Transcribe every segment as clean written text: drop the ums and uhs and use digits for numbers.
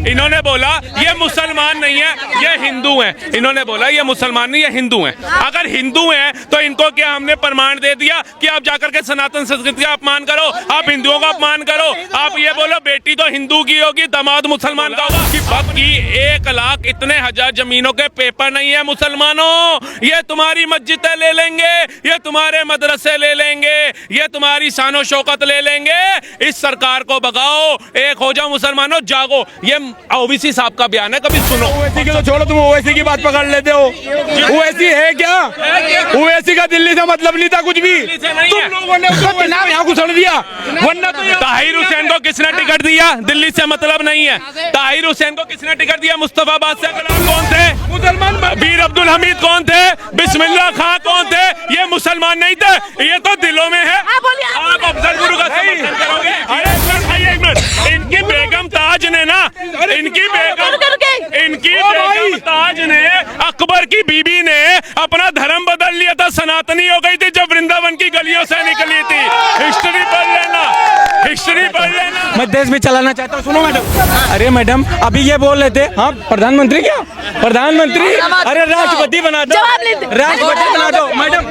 इन्होंने बोला ये मुसलमान नहीं है, ये हिंदू हैं। इन्होंने बोला ये मुसलमान नहीं, ये हिंदू हैं। अगर हिंदू हैं तो इनको क्या हमने प्रमाण दे दिया कि आप जाकर के सनातन संस्कृति का अपमान करो, आप हिंदुओं का अपमान करो। आप ये बोलो बेटी तो हिंदू की होगी, दामाद मुसलमान का होगा। कि बाकी 1 लाख इतने हजार जमीनों के पेपर नहीं है मुसलमानों। ये तुम्हारी मस्जिदें ले लेंगे, ये तुम्हारे मदरसे ले लेंगे, ये तुम्हारी शानो शौकत ले लेंगे। इस सरकार को भगाओ, एक हो जाओ मुसलमानों, जागो। ये ओवैसी साहब का बयान है, कभी सुनो। ओवैसी की तो छोड़ो, तुम ओवैसी की बात पकड़ लेते हो। ओवैसी है क्या? ओवैसी का दिल्ली से मतलब नहीं था कुछ भी। तुम लोगों ने उसका नाम यहाँ घुसड़ दिया, वरना तो ताहिर हुसैन को किसने टिकट दिया? दिल्ली से मतलब नहीं है। ताहिर हुसैन को किसने टिकट दिया? मुस्तफाबाद से कौन थे? मुसलमान। बीर अब्दुल हमीद कौन थे? बिस्मिल्लाह खां कौन थे? ये मुसलमान नहीं थे, ये तो दिलों में है। आप अफजल गुरु का समर्थन करोगे? एक मिनट, इनकी बेगम ताज ने ना, इनकी बेगम ताज ने, अकबर की बीबी ने अपना धर्म बदल लिया था, सनातनी हो गई थी जब वृंदावन की गलियों से निकली थी। हिस्ट्री पढ़ लेना, हिस्ट्री पढ़ लेना। मैं देश भी चलाना चाहता हूँ। सुनो मैडम, अरे मैडम अभी ये बोल रहे थे, हाँ प्रधानमंत्री क्या? प्रधानमंत्री, अरे राष्ट्रपति बना दो, राष्ट्रपति बना दो मैडम।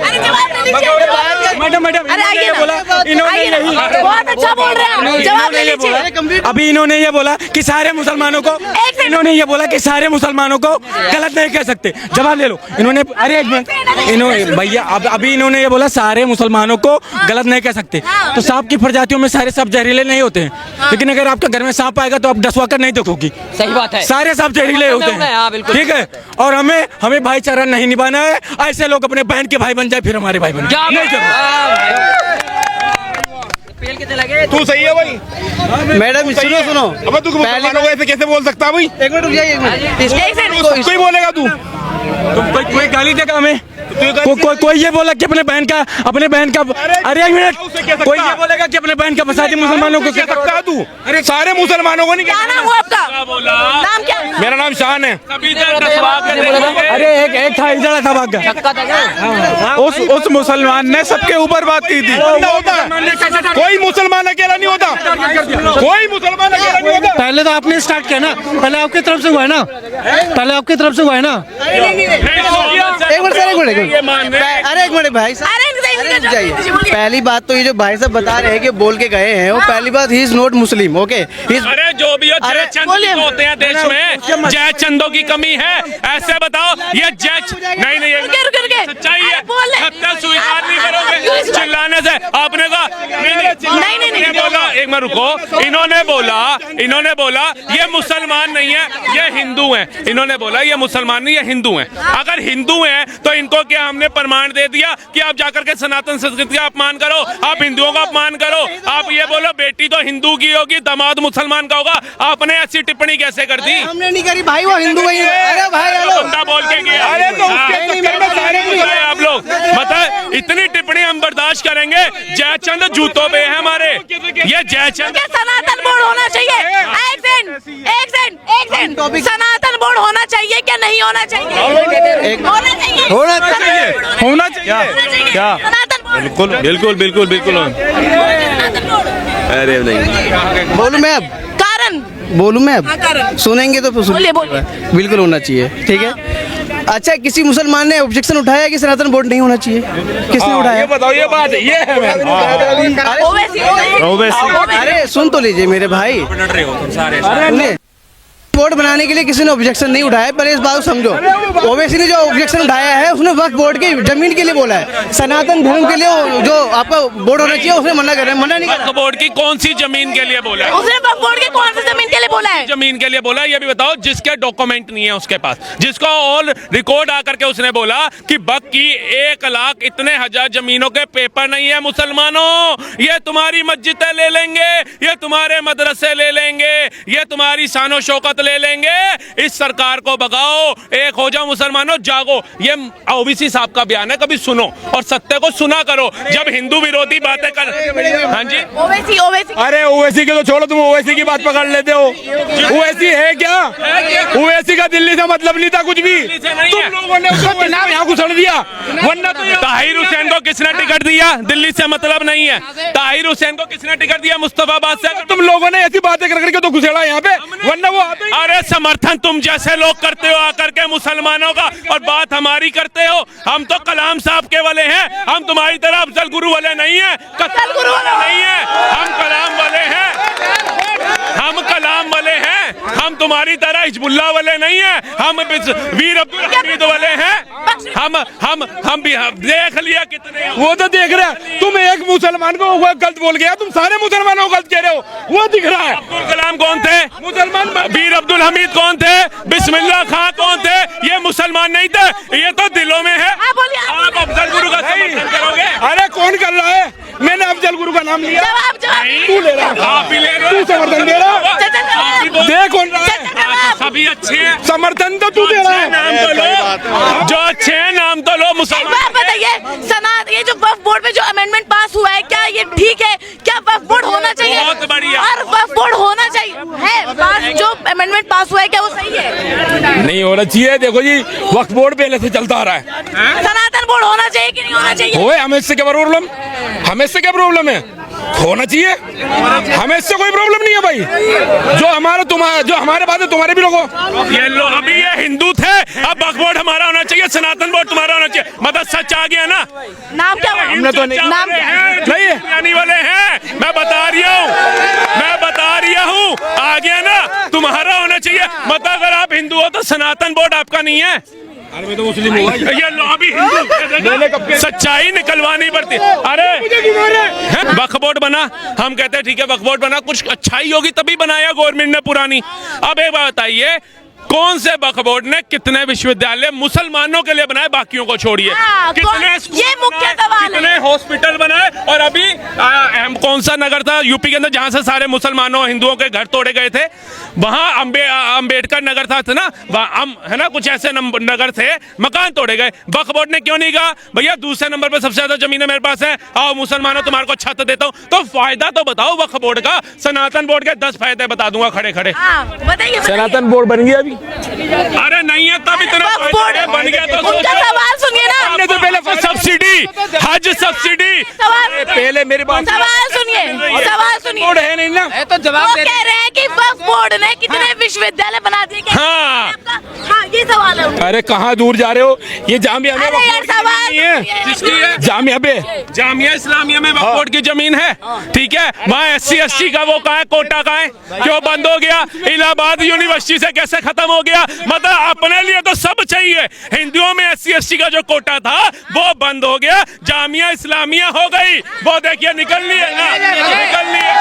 मैडम इन्होंने ये बोला, इन्होंने यही बहुत अच्छा बोल रहे हैं, जवाब ले लीजिए। अभी इन्होंने ये बोला कि सारे मुसलमानों को, इन्होंने ये बोला कि सारे मुसलमानों को गलत नहीं कह सकते। जवाब ले लो। इन्होंने, अरे एक मिनट, इन्होंने भैया अभी इन्होंने ये बोला सारे मुसलमानों को गलत नहीं कह सकते। तो सांप की प्रजातियों में सारे सांप जहरीले नहीं होते हैं, लेकिन अगर आपके घर में सांप आएगा तो आप डसवा कर नहीं देखोगी। सही बात है, सारे सांप जहरीले होते हैं, ठीक है। और हमें भाईचारा नहीं निभाना है। ऐसे लोग अपने बहन के भाई बन जाए, फिर हमारे भाई बन जाए। तू सही है भाई। मैडम सुनो, अब तू मुसलमानों को ऐसे कैसे बोल सकता है भाई? एक मिनट रुक जाइए, एक मिनट। इसको ही बोलेगा तू? कोई गाली देगा हमें? कोई ये बोला कि अपने बहन का, अरे एक मिनट, कोई ये बोलेगा कि अपने बहन का फसादी मुसलमानों को क्या सकता है तू? अरे सारे मुसलमानों को नहीं। क्या नाम हुआ आपका? नाम क्या? मेरा नाम शान है। अरे एक था इधर था भाग गया। उस मुसलमान ने सबके ऊपर बात की थी। कोई मुसलमान अकेला नहीं होता, कोई मुसलमान अकेला नहीं होता। पहले तो आपने स्टार्ट किया ना, पहले आपकी तरफ से हुआ है ना, पहले आपकी तरफ से हुआ है ना। एक मिनट, अरे एक मिनट भाई साहब, जाइए। पहली बात तो ये जो भाई साहब बता रहे हैं कि बोल के गए हैं, वो पहली बात he is not Muslim, okay. अरे जो भी हो, जय चंद होते हैं देश में, जय चंदों की कमी है। ऐसे बताओ, ये जय नहीं सच्चाई है, सत्य स्वीकार नहीं करोगे चिल्लाने से। आपने कहा नहीं बोला, एक मिनट रुको। इन्होंने बोला ये मुसलमान नहीं है, ये हिंदू हैं। इन्होंने बोला ये मुसलमान नहीं, ये हिंदू हैं। अगर हिंदू हैं तो इनको क्या हमने प्रमाण दे दिया कि आप जाकर के सनातन संस्कृति का अपमान करो, आप हिंदुओं का अपमान करो। आप ये बोलो बेटी तो हिंदू की होगी, दामाद मुसलमान का होगा। आपने ऐसी टिप्पणी कैसे कर दी? हमने नहीं करी भाई, वो हिंदू ही है। अरे भाई बंदा बोल के गया। अरे तो आप लोग मतलब इतनी टिप्पणी हम बर्दाश्त करेंगे? जयचंद जूतों पे है हमारे, ये जयचंद। सनातन बोर्ड होना चाहिए। एक सेकंड, सनातन बोर्ड होना चाहिए क्या नहीं होना चाहिए? होना चाहिए क्या? बिल्कुल। अरे नहीं बोलूं मैं अब सुनेंगे तो बिल्कुल होना चाहिए, ठीक है। अच्छा, किसी मुसलमान ने ऑब्जेक्शन उठाया कि सनातन बोर्ड नहीं होना चाहिए? किसने उठाया? ये बताओ, ये बात ये है। अरे सुन तो लीजिए मेरे भाई, बोर्ड बनाने के लिए किसी ने ऑब्जेक्शन नहीं उठाया, पहले इस बात को समझो। ओवैसी ने जो ऑब्जेक्शन उठाया है उसने वक्फ बोर्ड की जमीन के लिए बोला है। सनातन धर्म के लिए जो आपका बोर्ड होना चाहिए उसने मना नहीं करा। वक्फ बोर्ड की कौन सी जमीन के लिए बोला है? उसने वक्फ बोर्ड की कौन सी जमीन के लिए बोला है? जमीन के लिए बोला, ये भी बताओ जिसके डॉक्यूमेंट नहीं है उसके पास, जिसका ऑल रिकॉर्ड आकर के उसने बोला कि वक्फ की 1 लाख इतने हजार जमीनों के पेपर नहीं है मुसलमानों। ये तुम्हारी मस्जिदें ले लेंगे, ये तुम्हारे मदरसे ले लेंगे, ये तुम्हारी शानो शौकत ले लेंगे। इस सरकार को भगाओ, एक हो जाओ मुसलमानों, जागो। ये ओवैसी साहब का बयान है, कभी सुनो और सत्य को सुना करो। जब हिंदू विरोधी बातें कर, हाँ जी ओवैसी अरे ओवैसी की तो छोड़ो, तुम ओवैसी की बात पकड़ लेते हो। ओवैसी है क्या? ओवैसी का दिल्ली से मतलब नहीं था कुछ भी। तुम लोगों ने उसका नाम यहाँ घुसड़ दिया, वरना तो ताहिर हुसैन को किसने टिकट दिया? दिल्ली से मतलब नहीं है। ताहिर हुसैन को किसने टिकट दिया? मुस्तफाबाद से। तुम लोगों ने ऐसी बातें करके तो घुसेड़ा यहाँ पे, वरना वो आते ही- अरे समर्थन तुम जैसे लोग करते हो आकर के मुसलमानों का, और बात हमारी करते हो। हम तो कलाम साहब के वाले हैं, हम तुम्हारी तरह अफजल गुरु वाले नहीं है, कत्ल गुरु वाले नहीं है, हम कलाम वाले हैं, हम कलाम वाले हैं, हम तुम्हारी तरह हिजबुल्लाह वाले नहीं है, हम वीर अब्दुल हमीद वाले हैं। हम भी देख लिया कितने, वो तो देख रहा है। तुम एक मुसलमान को वो गलत बोल गया, तुम सारे मुसलमानों को गलत कह रहे हो, वो दिख रहा है। अब्दुल कलाम कौन थे? मुसलमान। वीर अब्दुल हमीद कौन थे? बिस्मिल्लाह खां कौन थे? ये मुसलमान नहीं थे, ये तो दिलों में है। आप अफजल गुरु का समर्थन करोगे? अरे कौन कर रहा है? मैंने अफजल गुरु का नाम लिया, तू ले रहा है, आप भी ले रहे तू हो, समर्थन दे रहा है। आप भी बोल- देख कौन रहा है, सभी अच्छे हैं, समर्थन तो तू दे रहा है। नाम तो लो, जो अच्छे हैं नाम तो लो। मुसलमान बताइए सनात, ये जो वक्फ बोर्ड पे जो अमेंडमेंट पास हुआ है, क्या ये ठीक है? क्या वक्फ बोर्ड होना चाहिए? बहुत बढ़िया। और वक्फ बोर्ड होना चाहिए है पास, जो अमेंडमेंट पास हुआ है क्या वो सही है? नहीं होना चाहिए। देखो जी, वक्फ बोर्ड पहले से चलता आ रहा है। सनातन बोर्ड होना चाहिए कि नहीं होना चाहिए? होए, हमें इससे क्या प्रॉब्लम? हमें इससे क्या प्रॉब्लम है? होना चाहिए, हमें इससे कोई प्रॉब्लम नहीं है भाई। जो हमारा तुम्हारा, जो हमारे बात है तुम्हारे भी लोगों। ये लो, अभी ये हिंदू थे, अब वक्फ बोर्ड हमारा होना चाहिए, सनातन बोर्ड तुम्हारा होना चाहिए। मतलब सच आ गया ना? नाम क्या हुआ? हमने तो नहीं- नाम क्या है? नहीं है। आने वाले हैं, मैं बता रहा हूँ, आ गया ना? तुम्हारा होना चाहिए। मतलब अगर आप हिंदू हो तो सनातन बोर्ड आपका नहीं है। अरे मैं तो मुस्लिम हूँ। ये लॉबी हिंदू, सच्चाई निकलवानी पड़ती। अरे वक्फ बोर्ड बना, हम कहते हैं ठीक है वक्फ बोर्ड बना, कुछ अच्छाई होगी तभी बनाया गवर्नमेंट ने पुरानी। अब एक बात बताइए, कौन से वक्फ बोर्ड ने कितने विश्वविद्यालय मुसलमानों के लिए बनाए, बाकियों को छोड़िए? हाँ, कितने ये स्कूल मुख्य बनाए, सवाल है। कितने हॉस्पिटल बनाए? और अभी कौन सा नगर था यूपी के अंदर जहां से सारे मुसलमानों हिंदुओं के घर तोड़े गए थे? वहां अंबेडकर नगर था ना, है ना, कुछ ऐसे नगर थे, मकान तोड़े गए। वक्फ बोर्ड ने क्यों नहीं कहा भैया दूसरे नंबर पे सबसे ज्यादा जमीन मेरे पास है, आओ मुसलमानों तुम्हारे को छत देता हूँ? तो फायदा तो बताओ वक्फ बोर्ड का। सनातन बोर्ड के 10 फायदे बता दूंगा खड़े खड़े। बताइए। सनातन बोर्ड बन गया अभी। अरे नहीं है तब इतना वक्फ बोर्ड बन गया तो उनका सवाल सुनिए ना। हमने तो पहले सब्सिडी, हज सब्सिडी, सवाल पहले मेरे बात सवाल सुनिए, सवाल सुनिए। बोर्ड है नहीं ना, तो जवाब कह रहे हैं कि वक्फ बोर्ड ने कितने विश्वविद्यालय बना दिए? हाँ। हाँ, ये सवाल है। अरे कहाँ दूर जा रहे हो? ये जामिया में अरे वक्फ यार बोर्ड की सवाल जमीन नहीं है। किसकी है? जामिया पे, जामिया इस्लामिया में वक्फ बोर्ड की जमीन है, ठीक है। वहाँ SC/ST का वो कहाँ है, कोटा कहाँ है, क्यों बंद हो गया? इलाहाबाद यूनिवर्सिटी से कैसे खत्म हो गया? मतलब अपने लिए तो सब चाहिए, हिंदुओं में SC/ST का जो कोटा था वो बंद हो गया, जामिया इस्लामिया हो गई, वो देखिए निकल ली है ना, निकल ली है।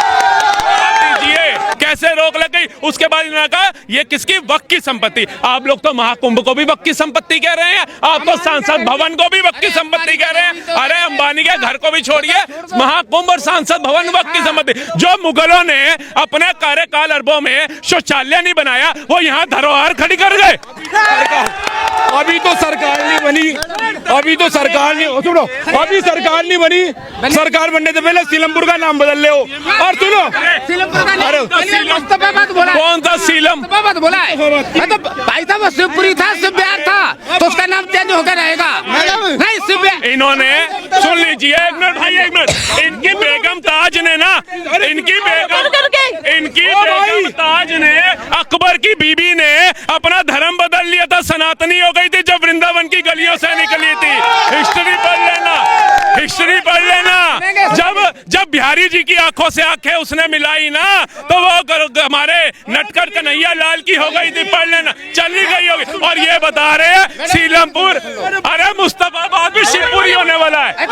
कैसे रोक लग गई? उसके बाद इन्होंने कहा ये किसकी? वक्फ की संपत्ति। आप लोग तो महाकुंभ को भी वक्फ की संपत्ति कह रहे हैं, आप तो सांसद भवन को भी वक्फ की संपत्ति कह रहे हैं। अरे अंबानी के घर को भी छोड़िए, महाकुंभ और सांसद भवन वक्फ की संपत्ति। जो मुगलों ने अपने कार्यकाल अरबों में शौचालय नहीं बनाया, वो यहाँ धरोहर खड़ी कर गए। अभी तो सरकार नहीं बनी, अभी तो सरकार नहीं, सुनो, अभी सरकार नहीं बनी, सरकार बनने से पहले सीलमपुर का नाम बदल ले हो। और सुनो, अरे कौन था सीलम? बोला है तो भाई साहब वो शिवपुरी था, शिव बिहार था, तो उसका नाम चेंज होकर रहेगा। नहीं शिव बिहार। इन्होंने सुन लीजिए, एक मिनट भाई, एक मिनट। इनकी बेगम ताज ने ना, इनकी बेगम ताज ने, अकबर की बीबी ने अपना धर्म बदल लिया था, सनातनी हो गई थी जब वृंदावन की गलियों से निकली थी। हिस्ट्री पढ़ लेना, हिस्ट्री पढ़ लेना। जब बिहारी जी की आंखों से आंखें उसने मिलाई ना, तो वो हमारे नटखट कन्हैया लाल की हो गई थी, पढ़ लेना, चली गई होगी। और ये बता रहे हैं सीलमपुर, अरे मुस्तफाबाद भी शिवपुरी होने वाला है।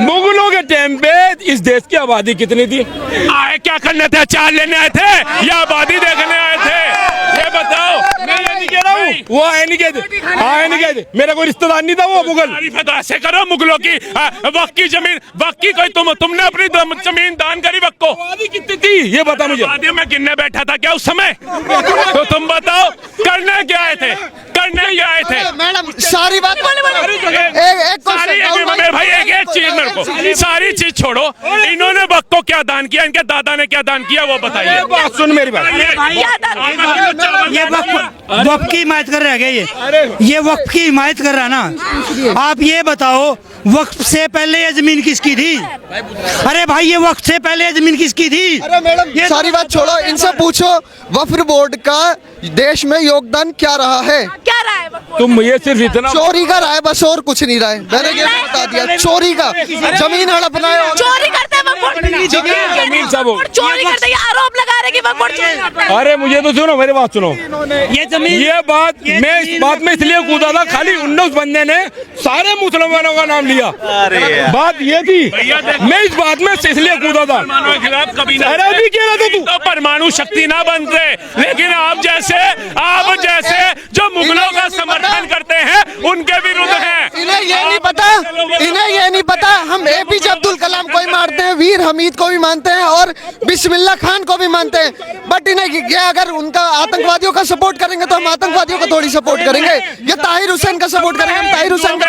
मुगलों के टाइम पे इस देश की आबादी कितनी थी? आए क्या करने थे? चार लेने आए थे या आबादी देखने आए थे? ये बताओ। मैं ये नहीं कह रहा हूँ, वो आए नहीं कहते, आए नहीं कहते, मेरा कोई रिश्तेदार नहीं था वो मुगल। तारीफ है तो ऐसे करो मुगलों की, वक्त की जमीन, वक्त की कोई तुमने अपनी जमीन दान करी वक्त को? आबादी कितनी थी ये बता मुझे। आबादी में गिनने बैठा था क्या उस समय? तो तुम बताओ करने क्या आए थे? करने क्या आए थे? मैडम सारी बात मेरे भाई एक चीज मेरे को, सारी चीज छोड़ो, इन्होंने वक्त को क्या दान किया, इनके दादा ने क्या दान किया वो बताइए। बात सुन मेरी बात, ये वक्फ की हिमायत कर रहा है क्या? ये वक्फ की हिमायत कर रहा है ना। आप ये बताओ वक्त से पहले ये जमीन किसकी थी? अरे भाई ये वक्त से पहले ये जमीन किसकी थी? अरे मैडम ये सारी बात छोड़ो, इनसे पूछो वक्फ बोर्ड का देश में योगदान क्या रहा है? क्या रहा है वक्फ बोर्ड? तुम ये सिर्फ इतना चोरी का रहा है बस, और कुछ नहीं रहा है। मैंने ये बता दिया, चोरी का, जमीन हड़पना है। चोरी करते हैं वक्फ बोर्ड। जमीन सब हो। चोरी करते हैं, ये आरोप लगा रहे कि वक्फ बोर्ड चोरी करता है। अरे मुझे तो सुनो, मेरी बात सुनो। ये जमीन ये बात मैं इस बात में इसलिए कूदा था, खाली 19 बंदे ने सारे मुसलमानों का नाम लिया। बात ये थी, मैं इस बात में इसलिए कूदा था। मुसलमानों के खिलाफ कभी ना अरे अभी कह रहा था तू। तो परमाणु शक्ति ना बनते, लेकिन आप जैसे जो मुगलों का समर्थन करते हैं उनके विरुद्ध हैं। इन्हें ये नहीं पता, इन्हें ये नहीं पता हम एपीजे अब्दुल कलाम को ही मानते हैं, वीर हमीद को भी मानते हैं और बिस्मिल्लाह खान को भी मानते हैं। बट इन्हें ये अगर उनका आतंकवादियों का सपोर्ट करेंगे तो हम आतंकवादियों को थोड़ी सपोर्ट करेंगे। ये ताहिर हुसैन का सपोर्ट करेंगे, हम ताहिर हुसैन का।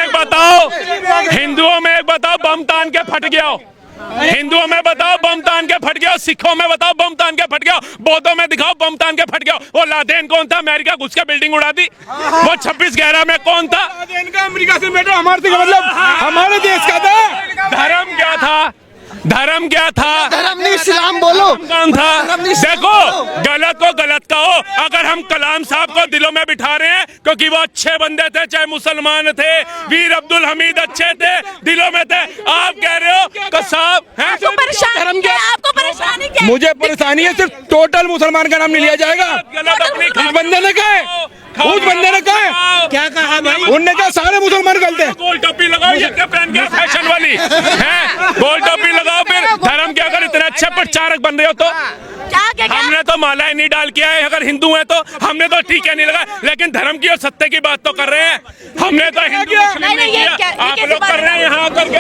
हिंदुओं में एक बताओ बम तान के फट गया हो, हिंदुओं में बताओ बम तान के फट गया, सिखों में बताओ बम तान के फट गया, बौद्धों में दिखाओ बम तान के फट गया। वो लादेन कौन था? अमेरिका घुस के बिल्डिंग उड़ा दी। वो 26/11 में कौन था? इनका अमेरिका से बेटा हमारे मतलब हमारे देश का था। धर्म क्या था? धर्म क्या था? धर्म नहीं, इस्लाम बोलो। कौन था? देखो, गलत को गलत कहो। अगर हम कलाम साहब को दिलों में बिठा रहे हैं क्योंकि वो अच्छे बंदे थे, चाहे मुसलमान थे, वीर अब्दुल हमीद अच्छे थे, दिलों में थे, आप कह रहे हो कि साहब है आपको परेशानी क्या है? आपको परेशानी क्या है? मुझे परेशानी है, सिर्फ टोटल मुसलमान का नाम नहीं लिया जाएगा। गलत अपनी उस बंदे ने कहा है, उस बंदे ने कहा है, क्या कहा भाई? उनने कहा सारे मुसलमान गलत हैं। गोल टोपी लगाओ, ये क्या पहन के फैशन वाली है? गोल टोपी लगाओ, फिर धर्म के अगर इतने अच्छे प्रचारक बन रहे हो तो क्या हमने तो मालाएं नहीं डाल के आए, अगर हिंदू है तो हमने तो ठीक है नहीं लगा, लेकिन धर्म की और सत्य की बात तो कर रहे हैं। हमने तो हिंदू मुस्लिम नहीं किया, आप लोग कर रहे हैं यहाँ आकर के।